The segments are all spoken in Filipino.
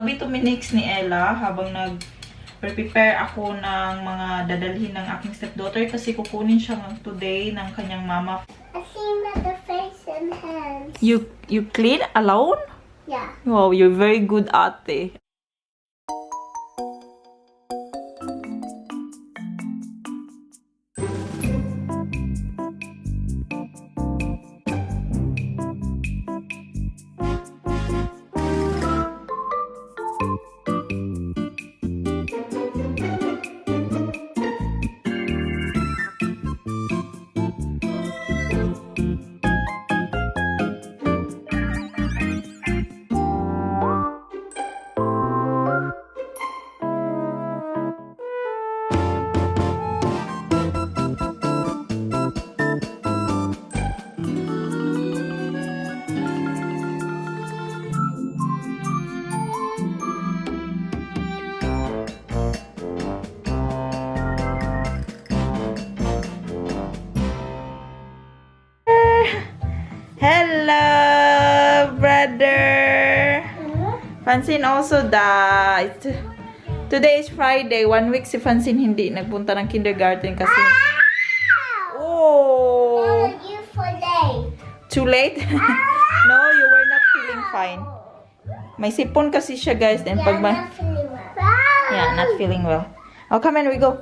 Gabi minix ni Ella habang nag-prepare ako ng mga dadalhin ng aking stepdaughter kasi kukunin siya today ng kanyang mama. I clean the face and hands. You clean alone? Yeah. Wow, you're very good ate. Hello, brother. Francine also died. Today is Friday. 1 week si Francine hindi nagpunta ng kindergarten kasi... Oh! You for late. Too late? No, you were not feeling fine. May sipon kasi siya, guys. And pag Not feeling well. yeah, not feeling well. Oh, come on, we go.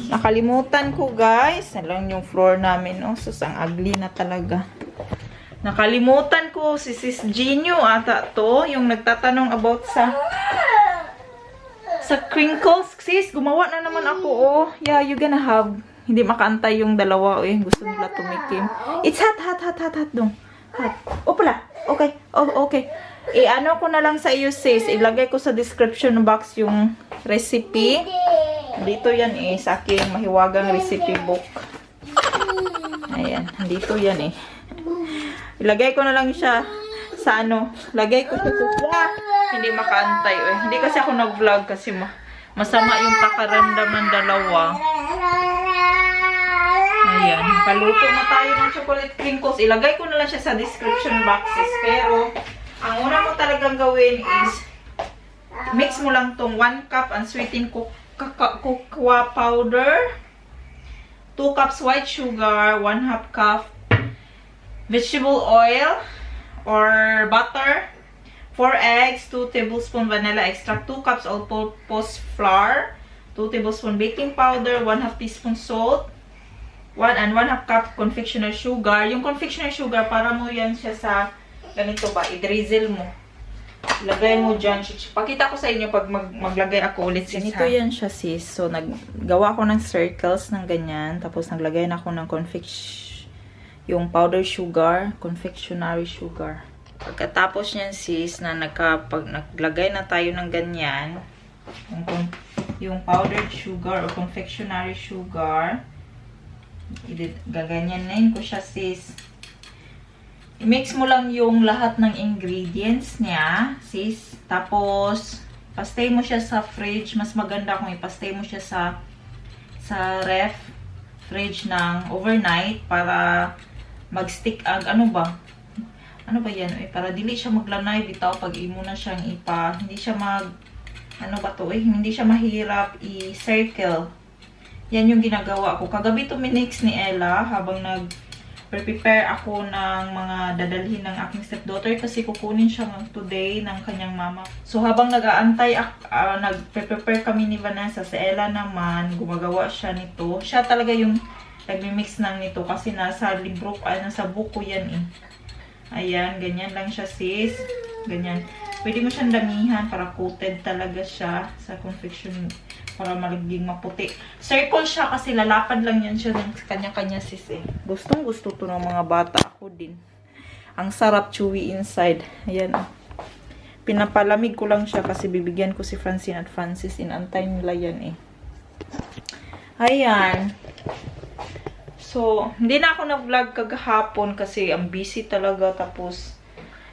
Nakalimutan ko, guys. Alam yung floor namin. Oh, sus, ang ugly na talaga. Nakalimutan ko si Sis Gino ata to. Yung nagtatanong about sa crinkles. Sis, gumawa na naman ako, oh. Yeah, you gonna have. Hindi makaantay yung dalawa, eh. Gusto nila tumikim. It's hot, hot, hot, hot, hot, dong. Hot. O pala. Okay. Oh, okay. Ano ko na lang sa iyo, sis. Ilagay ko sa description box yung recipe. Dito yan, eh. Sa aking mahiwagang recipe book. Ayan. Dito yan, eh. Ilagay ko na lang siya sa ano. Lagay ko sa hindi makaantay, eh. Hindi kasi ako nag-vlog kasi masama yung pakaramdam ng dalawa. Ayan. Paluto na tayo ng chocolate crinkles. Ilagay ko na lang siya sa description boxes. Pero, ang una mo talagang gawin is mix mo lang tong 1 cup unsweetened cocoa powder, 2 cups white sugar, 1/2 cup vegetable oil or butter, 4 eggs, 2 tablespoons vanilla extract, 2 cups all-purpose flour, 2 tablespoons baking powder, 1/2 teaspoon salt, 1 and 1/2 cup confectioner sugar. Yung confectioner sugar, para mo yan siya sa ganito ba, i-drizzle mo. Lagay mo dyan. Pakita ko sa inyo pag maglagay ako ulit, sis. Ganito yan siya, sis. So, naggawa ko ng circles ng ganyan. Tapos, naglagay na ako ng yung powder sugar, confectionery sugar. Pagkatapos niyan, sis, na naglagay na tayo ng ganyan, yung powdered sugar or confectionery sugar, gaganyanin ko siya, sis. I-mix mo lang yung lahat ng ingredients niya, sis. Tapos, pastay mo siya sa fridge. Mas maganda kung ipastay mo siya sa fridge ng overnight para mag-stick ano ba yan, para dili siya maglanay bitaw pag imo na siyang hindi siya hindi siya mahirap i-circle. Yan yung ginagawa ko. Kagabi minix ni Ella habang nag-prepare ako ng mga dadalhin ng aking stepdaughter kasi kukunin siya today ng kanyang mama. So habang nag-aantay, nag-prepare kami ni Vanessa, si Ella naman, gumagawa siya nito. Siya talaga yung nagmi-mix ng nito kasi nasa libro, nasa buko yan, eh. Ayan, ganyan lang siya, sis. Ganyan. Pwede mo siyang damihan para coated talaga siya sa confection para magiging maputi. Circle siya kasi lalapad lang yan siya ng kanya-kanya, sis, eh. Gustong-gusto to ng mga bata. Ako din. Ang sarap, chewy inside. Ayan, oh. Pinapalamig ko lang siya kasi bibigyan ko si Francine at Francis. Inantay nila yan, eh. Ayan. So, hindi na ako nag-vlog kagahapon kasi ang busy talaga. Tapos,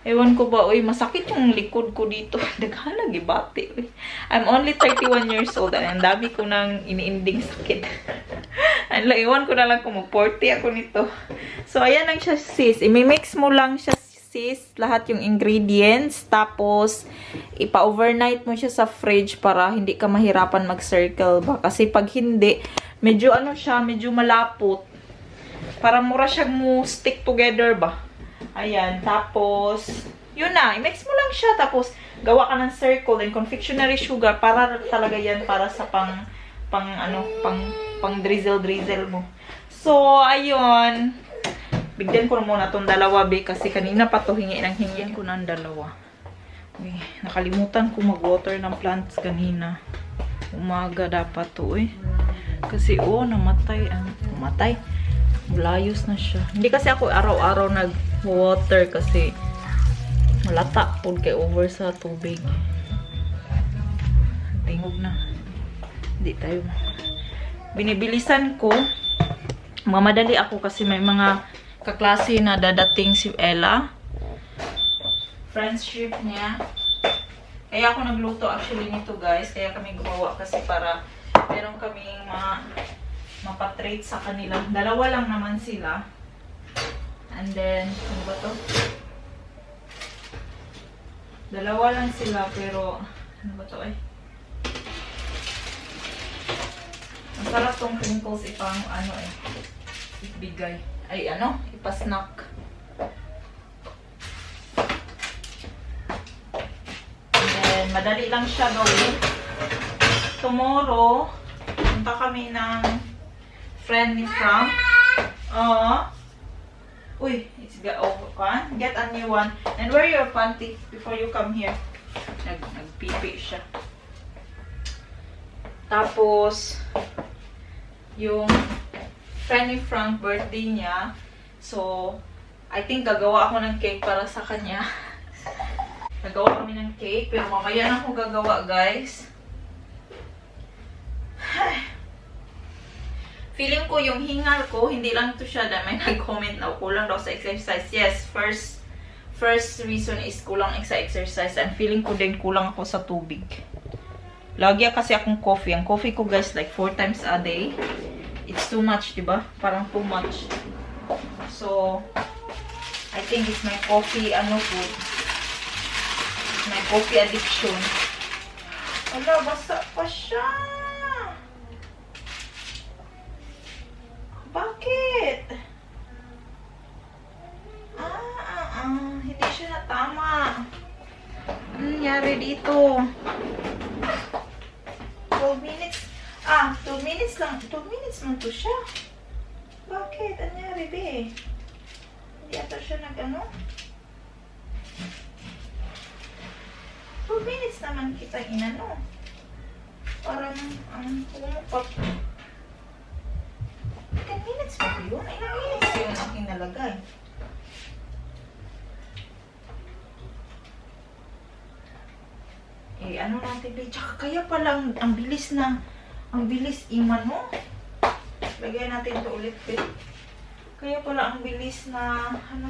ewan ko ba, masakit yung likod ko dito. Daghan gibati. I'm only 31 years old. Ang dami ko nang iniinding sakit. Ewan ko na lang kung mag-40 ako nito. So, ayan lang siya, sis. I-mix mo lang siya sis, lahat yung ingredients. Tapos, ipa-overnight mo siya sa fridge para hindi ka mahirapan mag-circle ba. Kasi pag hindi, medyo ano siya, medyo malapot. Para mura siyang mo stick together ba. Ayan, tapos, yun na, i-mix mo lang siya. Tapos, gawa ka ng circle and confectionery sugar para talaga yan para sa pang drizzle mo. So, ayun. Bigyan ko muna tong dalawa, be, kasi kanina pa to hingi ko ng dalawa. Uy, nakalimutan ko mag-water ng plants kanina. Umaga dapat to, eh. Kasi, namatay. Namatay. Layos na siya. Hindi kasi ako araw-araw nag-water kasi malata po kay over sa tubig. Tingog na. Hindi tayo. Binibilisan ko. Mamadali ako kasi may mga kaklase na dadating si Ella. Friendship niya. Kaya ako nagluto actually nito, guys. Kaya kami gumawa kasi para meron kaming mapatrate sa kanila. Dalawa lang naman sila. And then, ano ba to? Dalawa lang sila pero ano ba to, eh? Ang sarap tong crinkles ipang ibigay. Ay, ipasnack. And then, madali lang siya gawin. Tomorrow, punta kami ng friend ni Frank. Uy, it's over. Get a new one. And wear your panty before you come here. Nagpipi siya. Tapos, yung friend ni Frank, birthday niya. So, I think gagawa ako ng cake para sa kanya. Gagawa kami ng cake. Pero mamaya na ako gagawa, guys. Feeling ko yung hingal ko, hindi lang to siya dahil may nag-comment na kulang daw sa exercise. Yes, first reason is kulang sa exercise. And feeling ko din kulang ako sa tubig. Lagi kasi akong coffee. Ang coffee ko, guys, like 4 times a day. It's too much, diba? Parang too much. So, I think it's my coffee, food. My coffee addiction. Wala, basa pa siya. Bakit? Hindi siya natama. Ano nangyari dito? 12 minutes. 12 minutes lang. 12 minutes man to siya. Bakit? Ano nangyari, be? Hindi ata siya 12 minutes naman kita inano. Parang, pumupap. 10 minutes pa yun? Ilang minutes yun ang inalagay? Ano natin, be? Tsaka kaya palang ang bilis imano. Lagay natin ito ulit, be. Kaya pala ang bilis na, ang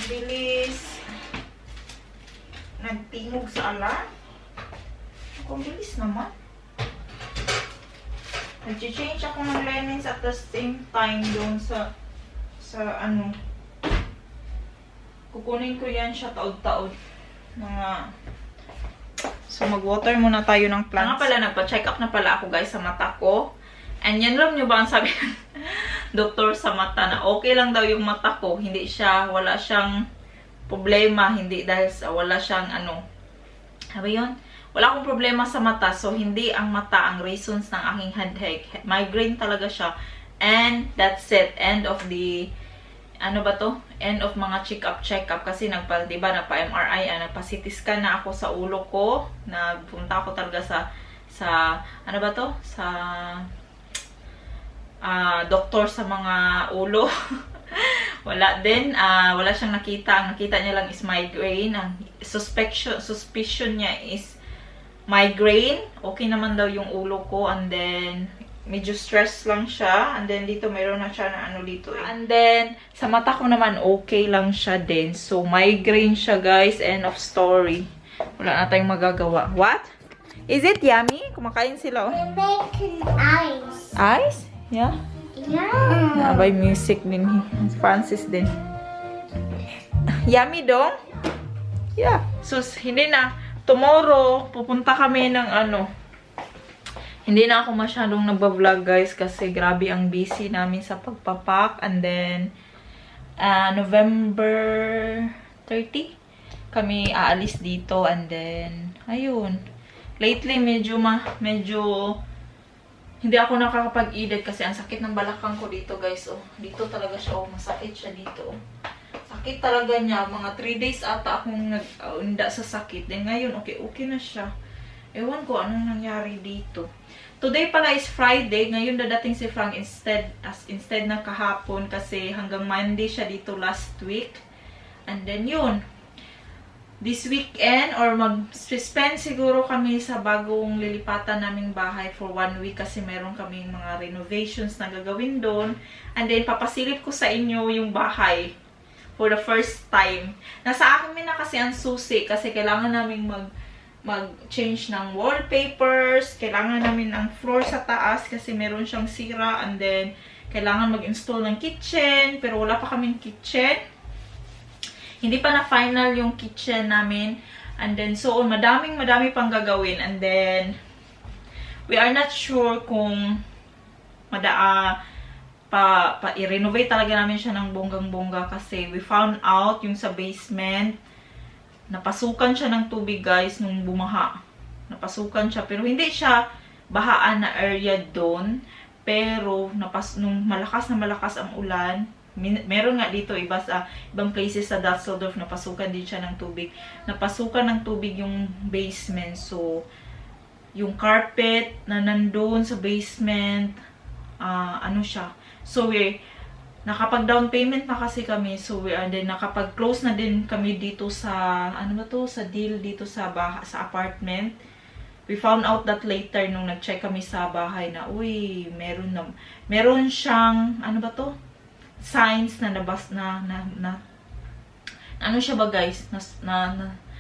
bilis nagtingog sa alarm. Ang bilis naman. Nag-change ako ng lemons at the same time doon sa kukunin ko yan siya taod-taod. So, mag-water muna tayo ng plants. Nga pala, nagpa-check up na pala ako, guys, sa mata ko. And yan lang nyo ba ang sabi ng doktor sa mata na okay lang daw yung mata ko. Wala siyang problema. Hindi dahil wala siyang sabi yun? Wala akong problema sa mata. So, hindi ang mata ang reasons ng aking headache. Migraine talaga siya. And that's it. End of the end of mga check-up. Kasi diba, nagpa-MRI, nagpa-CT scan na ako sa ulo ko. Nagpunta ako talaga sa doktor sa mga ulo. Wala din. Wala siyang nakita. Ang nakita niya lang is migraine. Ang suspicion niya is migraine. Okay naman daw yung ulo ko. And then, medyo stress lang siya. And then, dito mayroon na siya na dito. And then, sa mata ko naman, okay lang siya din. So, migraine siya, guys. End of story. Wala na tayong magagawa. What? Is it yummy? Kumakain sila, They're making ice. Ice? Yeah? Yeah. By music din. Francis din. Yummy dong? Yeah. Sus, hindi na. Tomorrow, pupunta kami ng ano. Hindi na ako masyadong nagbablog guys kasi grabe ang busy namin sa pagpapak. And then, November 30, kami aalis dito. And then, ayun. Lately, medyo hindi ako nakakapag-edit kasi ang sakit ng balakang ko dito guys. Oh, dito talaga siya. Oh, masakit siya dito. Sakit talaga niya. Mga 3 days ata akong nag-unda sa sakit. Then ngayon, okay na siya. Ewan ko anong nangyari dito. Today pala is Friday. Ngayon dadating si Frank instead na kahapon kasi hanggang Monday siya dito last week. And then yun. This weekend or mag-spend siguro kami sa bagong lilipatan naming bahay for 1 week kasi meron kaming mga renovations na gagawin doon. And then papasilip ko sa inyo yung bahay for the first time. Nasa akin na kasi ang susi kasi kailangan naming mag-change ng wallpapers, kailangan namin ang floor sa taas kasi meron siyang sira, and then kailangan mag-install ng kitchen, pero wala pa kaming kitchen. Hindi pa na final yung kitchen namin. And then, so, madami pang gagawin. And then, we are not sure kung i-renovate talaga namin siya ng bonggang-bongga kasi we found out yung sa basement, napasukan siya ng tubig guys nung bumaha. Napasukan siya. Pero hindi siya bahaan na area doon. Pero nung malakas ang ulan, meron nga dito ibang places sa Düsseldorf, napasukan din siya ng tubig. Napasukan ng tubig yung basement. So, yung carpet na nandun sa basement, ano siya. So, nakapag-down payment na kasi kami. So, then nakapag-close na din kami dito sa, sa deal dito sa apartment. We found out that later nung nag-check kami sa bahay na, meron siyang, signs na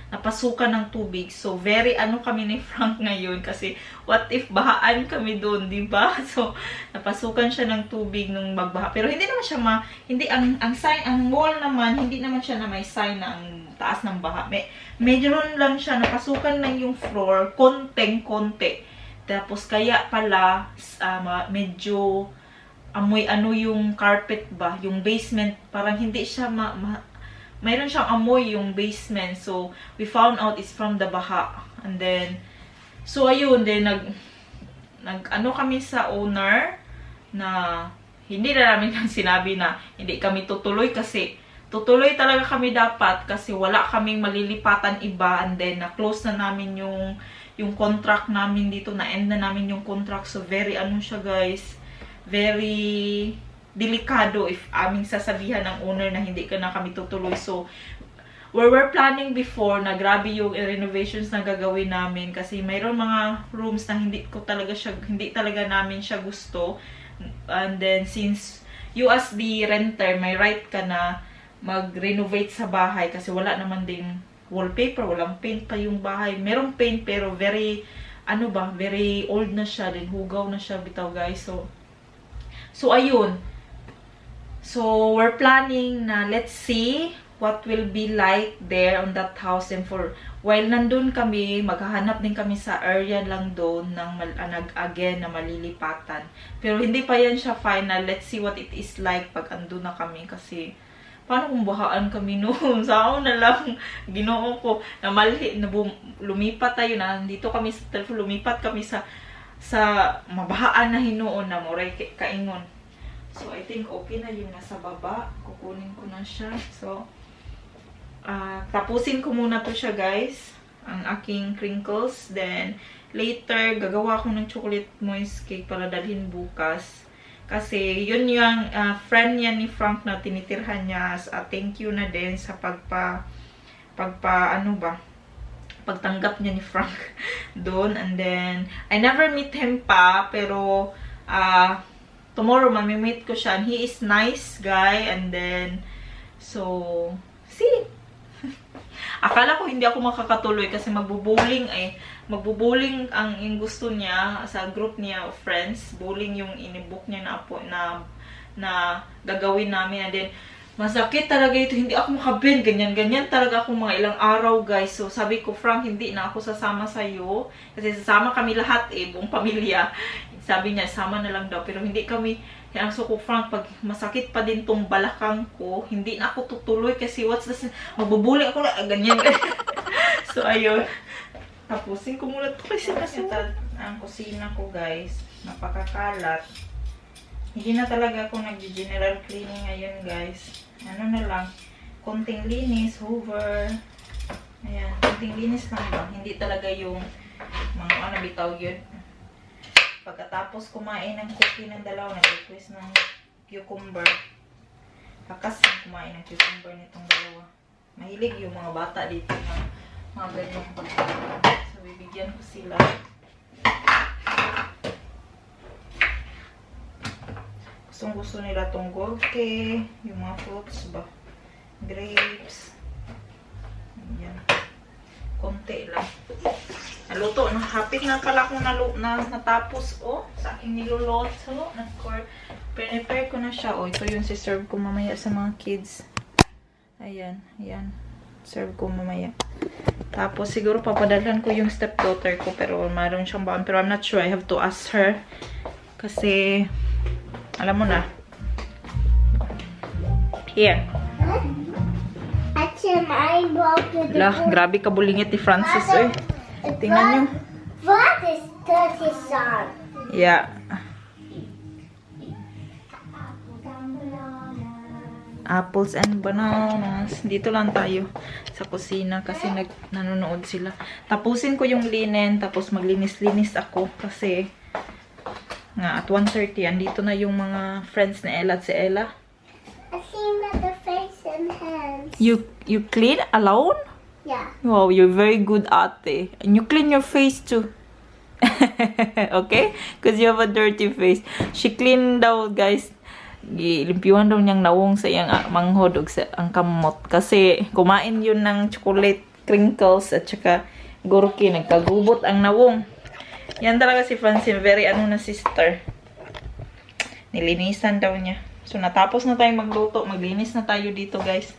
napasukan ng tubig. So, very kami ni Frank ngayon kasi what if bahaan kami doon, di ba? So, napasukan siya ng tubig nung magbaha. Pero hindi naman siya ang sign, ang wall naman, hindi naman siya na may sign na ang taas ng baha. Medyo lang siya, napasukan lang yung floor, konting-konti. Tapos, kaya pala, medyo amoy yung carpet ba, yung basement, parang hindi siya mayroon siyang amoy yung basement. So, we found out it's from the baha. And then, so ayun, then kami sa owner na hindi na namin sinabi na hindi kami tutuloy kasi tutuloy talaga kami dapat kasi wala kaming malilipatan iba. And then, na-close na namin yung contract namin dito. Na-end na namin yung contract. So, very siya guys, very delikado if aming sasabihan ng owner na hindi ka na kami tutuloy. So, we were planning before na grabe yung renovations na gagawin namin kasi mayroon mga rooms na hindi talaga namin siya gusto. And then, since you as the renter, may right ka na mag-renovate sa bahay kasi wala naman ding wallpaper, walang paint pa yung bahay. Merong paint pero very, very old na siya, din hugaw na siya bitaw guys. So ayun. So, we're planning na let's see what will be like there on that house. And while nandun kami, maghahanap din kami sa area lang doon ng again na malilipatan. Pero hindi pa yan siya final. Let's see what it is like pag andun na kami. Kasi, paano kung bahaan kami noon? Saan na lang, ginoo ko, lumipat tayo na, dito kami sa telephone, lumipat kami sa mabahaan na hinuon na moray kaingon. So, I think okay na yung nasa baba. Kukunin ko na siya. So, tapusin ko muna to siya, guys. Ang aking crinkles. Then, later, gagawa ko ng chocolate moist cake para dalhin bukas. Kasi, yun yung friend niya ni Frank na tinitirhan niya. Thank you na din sa pagtanggap niya ni Frank doon. And then, I never meet him pa. Pero, tomorrow, mamimit ko siya. And he is nice guy. And then, so, see. Akala ko hindi ako makakatuloy kasi magbo-bowling ang gusto niya sa group niya of friends. Bowling yung inibook niya na gagawin namin. And then, Masakit talaga ito. Hindi ako makabend. Ganyan talaga ako mga ilang araw, guys. So, sabi ko, Frank, hindi na ako sasama sa'yo. Kasi sasama kami lahat buong pamilya. Sabi niya, sama na lang daw. Pero hindi kami, kaya so ko, Frank, pag masakit pa din tong balakang ko, hindi na ako tutuloy kasi magbubuli ako na, ganyan. So, ayun. Tapusin ko muna ito kasi ang kusina ko, guys. Napakakalat. Hindi na talaga ako nag-general cleaning ngayon, guys. Ano na lang, konting linis, hoover. Ayan, konting linis lang ba? Hindi talaga yung mga ano bitaw yun. Pagkatapos kumain ng cookie ng dalawa, nag-request ng cucumber. Kakas kumain ng cucumber nitong dalawa. Mahilig yung mga bata dito ng mga ganyang pagkain. So, bibigyan ko sila. Gusto nila tong golke, yung mga fruits ba, grapes. Ayan. Konti lang. Naluto, hapit na pala akong natapos, sa aking niluluto. Prepare ko na siya, ito yung si-serve ko mamaya sa mga kids. Ayan, serve ko mamaya. Tapos, siguro papadalhan ko yung stepdaughter ko, pero mayroon siyang baan, pero I'm not sure, I have to ask her. Kasi, alam mo na. Here. Lah, grabe ka bulingit ni Francis, Tingnan nyo. What is dirty song? Yeah. Apples and bananas. Dito lang tayo sa kusina kasi nanonood sila. Tapusin ko yung linen, tapos maglinis-linis ako kasi nga at 1:30 andito na yung mga friends ni Ella at si Ella. I clean the face and hands. You clean alone? Yeah. Wow, you're very good ate. And you clean your face too. Okay? Because you have a dirty face. She cleaned daw, guys. Limpiwan daw niyang nawong sa iyang manghod o sa ang kamot. Kasi kumain yun ng chocolate crinkles at saka gurki. Nagkagubot ang nawong. Yan talaga si Francine. Very na sister. Nilinisan daw niya. So, natapos na tayong magluto. Maglinis na tayo dito, guys.